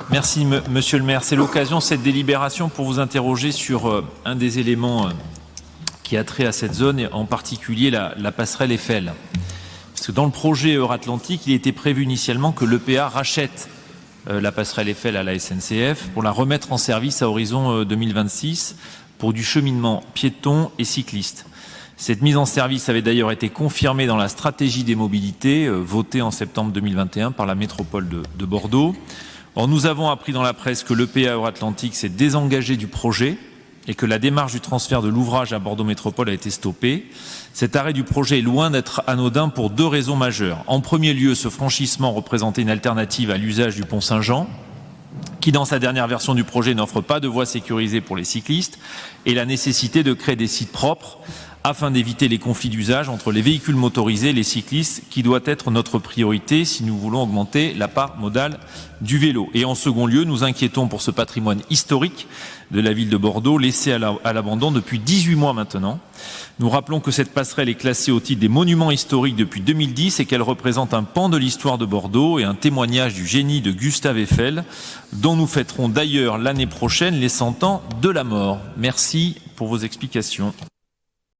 Merci, Monsieur le maire. C'est l'occasion, cette délibération, pour vous interroger sur un des éléments qui a trait à cette zone, et en particulier la passerelle Eiffel. Parce que dans le projet Euratlantique, il était prévu initialement que l'EPA rachète la passerelle Eiffel à la SNCF pour la remettre en service à horizon 2026 pour du cheminement piéton et cycliste. Cette mise en service avait d'ailleurs été confirmée dans la stratégie des mobilités votée en septembre 2021 par la métropole de Bordeaux. Or, nous avons appris dans la presse que l'EPA Euratlantique s'est désengagé du projet et que la démarche du transfert de l'ouvrage à Bordeaux Métropole a été stoppée. Cet arrêt du projet est loin d'être anodin pour deux raisons majeures. En premier lieu, ce franchissement représentait une alternative à l'usage du pont Saint-Jean, qui dans sa dernière version du projet n'offre pas de voies sécurisées pour les cyclistes, et la nécessité de créer des sites propres afin d'éviter les conflits d'usage entre les véhicules motorisés et les cyclistes, qui doit être notre priorité si nous voulons augmenter la part modale du vélo. Et en second lieu, nous inquiétons pour ce patrimoine historique de la ville de Bordeaux, laissé à l'abandon depuis 18 mois maintenant. Nous rappelons que cette passerelle est classée au titre des monuments historiques depuis 2010 et qu'elle représente un pan de l'histoire de Bordeaux et un témoignage du génie de Gustave Eiffel, dont nous fêterons d'ailleurs l'année prochaine les 100 ans de la mort. Merci pour vos explications.